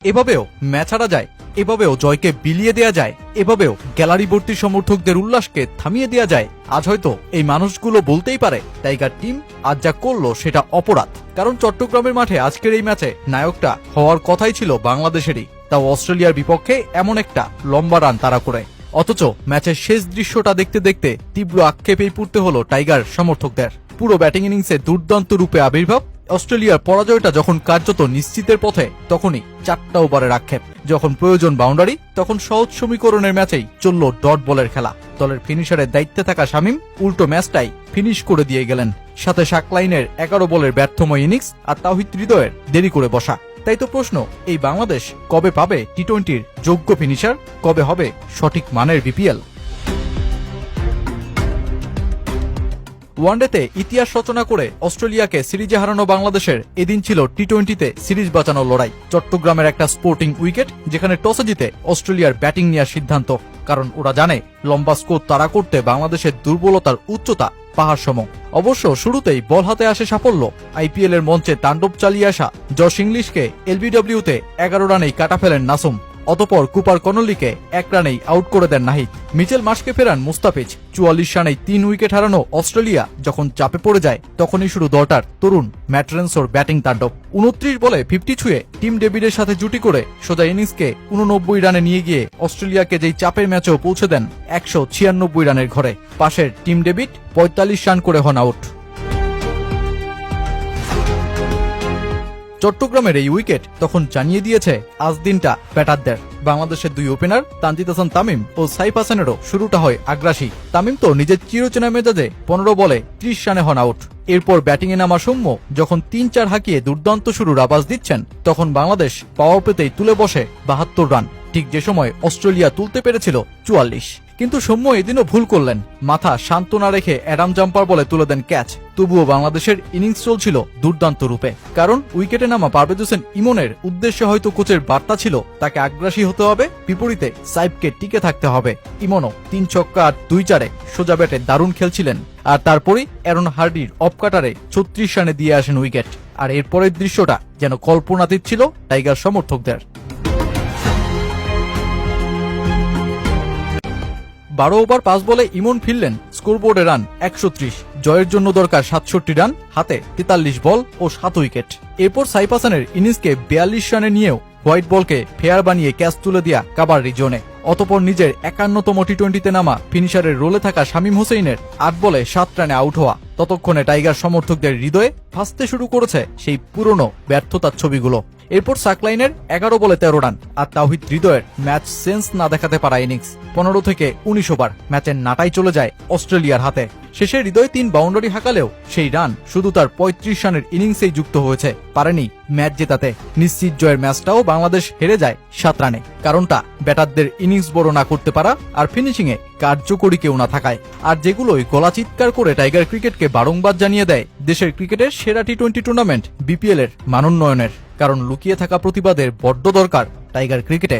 এভাবেও ম্যাচ হারা যায়, এভাবেও জয়কে বিলিয়ে দেয়া যায়, এভাবেও গ্যালারি ভর্তি সমর্থকদের উল্লাসকে থামিয়ে দেয়া যায়। আজ হয়তো এই মানুষগুলো বলতেই পারে টাইগার টিম আজ যা করলো সেটা অপরাধ। কারণ চট্টগ্রামের মাঠে আজকের এই ম্যাচে নায়কটা হওয়ার কথাই ছিল বাংলাদেশেরই, তাও অস্ট্রেলিয়ার বিপক্ষে এমন একটা লম্বা রান তাড়া করে। অথচ ম্যাচের শেষ দৃশ্যটা দেখতে দেখতে তীব্র আক্ষেপেই পড়তে হলো টাইগার সমর্থকদের। পুরো ব্যাটিং ইনিংসে দুর্দান্ত রূপে আবির্ভাব। অস্ট্রেলিয়ার পরাজয়টা যখন কার্যত নিশ্চিতের পথে, তখনই 4টা ওভারের আক্ষেপ। যখন প্রয়োজন বাউন্ডারি, তখন সহজ সমীকরণের ম্যাচেই চলল ডট বলের খেলা। দলের ফিনিশারের দায়িত্বে থাকা শামীম উল্টো ম্যাচটাই ফিনিশ করে দিয়ে গেলেন। সাথে সাকলাইনের 11 বলের ব্যর্থময় ইনিংস আর তাওহিদ হৃদয়ের দেরি করে বসা। তাই তো প্রশ্ন, এই বাংলাদেশ কবে পাবে টি-20-র যোগ্য ফিনিশার? কবে হবে সঠিক মানের বিপিএল? ওয়ানডেতে ইতিহাস রচনা করে অস্ট্রেলিয়াকে সিরিজে হারানো বাংলাদেশের এদিন ছিল টি-20-তে সিরিজ বাঁচানোর লড়াই। চট্টগ্রামের একটা স্পোর্টিং উইকেট, যেখানে টসে জিতে অস্ট্রেলিয়ার ব্যাটিং নেওয়ার সিদ্ধান্ত। কারণ ওরা জানে লম্বা স্কোর তাড়া করতে বাংলাদেশের দুর্বলতার উচ্চতা পাহাড় সম। অবশ্য শুরুতেই বল হাতে আসে সাফল্য। আইপিএল এর মঞ্চে তাণ্ডব চালিয়ে আসা জশ ইংলিশকে এলবিডব্লিউতে 11 রানেই কাটা ফেলেন নাসুম। অতপর কুপার কনলিকে 1 রানেই আউট করে দেন নাহিদ। মিচেল মার্শকে ফেরান মুস্তাফিজ। 44 রানেই 3 উইকেট হারানো অস্ট্রেলিয়া যখন চাপে পড়ে যায়, তখনই শুরু দলটার তরুণ ম্যাট রেনসোর ব্যাটিং তাণ্ডব। 29 বলে 50 ছুঁয়ে টিম ডেভিডের সাথে জুটি করে সোজা ইনিংসকে 89 রানে নিয়ে গিয়ে অস্ট্রেলিয়াকে যেই চাপের ম্যাচেও পৌঁছে দেন 196 রানের ঘরে। পাশের টিম ডেভিড 45 রান করে হন আউট। চট্টগ্রামের এই উইকেট তখন জানিয়ে দিয়েছে আজ দিনটা ব্যাটারদের। বাংলাদেশের 2 ওপেনার তানজিদ হাসান তামিম ও সাইফ হাসানেরও শুরুটা হয় আগ্রাসী। তামিম তো নিজের চিরচেনা মেজাজে 15 বলে 30 রানে হন আউট। এরপর ব্যাটিংয়ে নামা সৌম্য যখন 3-4 হাঁকিয়ে দুর্দান্ত শুরুর আভাস দিচ্ছেন, তখন বাংলাদেশ পাওয়ার পেতেই তুলে বসে 72 রান, ঠিক যে সময় অস্ট্রেলিয়া তুলতে পেরেছিল 44। কিন্তু সৌম্য এদিনও ভুল করলেন। মাথা শান্ত না রেখে অ্যাডাম জাম্পার বলে তুলে দেন ক্যাচ। তবুও বাংলাদেশের ইনিংস চলছিল দুর্দান্ত রূপে। কারণ উইকেটে নামা পারভেজ হোসেন ইমনের উদ্দেশ্যে হয়তো কোচের বার্তা ছিল তাকে আগ্রাসী হতে হবে, বিপরীতে সাইফকে টিকে থাকতে হবে। ইমনও 3 ছক্কা আর 2 চারে সোজা ব্যাটে দারুণ খেলছিলেন। আর তারপরই অ্যারন হার্ডির অফকাটারে 36 রানে দিয়ে আসেন উইকেট। আর এরপরের দৃশ্যটা যেন কল্পনাতীত ছিল টাইগার সমর্থকদের। 12 ওভার 5 বলে ইমন ফিরলেন স্কোরবোর্ডে রান 130। জয়ের জন্য দরকার 67 রান, হাতে 43 বল ও 7 উইকেট। এরপর সাইফ হাসানের ইনিংসকে 42 রানে নিয়েও হোয়াইট বলকে ফেয়ার বানিয়ে ক্যাচ তুলে দেয়া কাবার রিজনে। অতপর নিজের 51তম টি-20-তে নামা ফিনিশারের রোলে থাকা শামীম হোসেইনের 8 বলে 7 রানে আউট হওয়া। ততক্ষণে টাইগার সমর্থকদের হৃদয়ে ভাসতে শুরু করেছে সেই পুরনো ব্যর্থতার ছবিগুলো। এরপর সাকলাইনের 11 বলে 13 রান আর তাওহিদ হৃদয়ের ম্যাচ সেন্স না দেখাতে পারা ইনিংস। 15 থেকে 19 ওভার ম্যাচের নাটাই চলে যায় অস্ট্রেলিয়ার হাতে। শেষে হৃদয় 3 বাউন্ডারি হাঁকালেও সেই রান শুধু তার 35 রানের ইনিংসেই যুক্ত হয়েছে, পারেনি ম্যাচ জেতাতে। নিশ্চিত জয়ের ম্যাচটাও বাংলাদেশ হেরে যায় 7 রানে। কারণটা ব্যাটারদের ইনিংস বড় না করতে পারা আর ফিনিশিংয়ে কার্যকরী কেউ না থাকায়। আর যেগুলোই গলা চিৎকার করে টাইগার ক্রিকেটকে বারংবার জানিয়ে দেয় দেশের ক্রিকেটের সেরা টি-20 টুর্নামেন্ট বিপিএল এর মানোন্নয়নের। কারণ লুকিয়ে থাকা প্রতিবাদের বড্ড দরকার টাইগার ক্রিকেটে।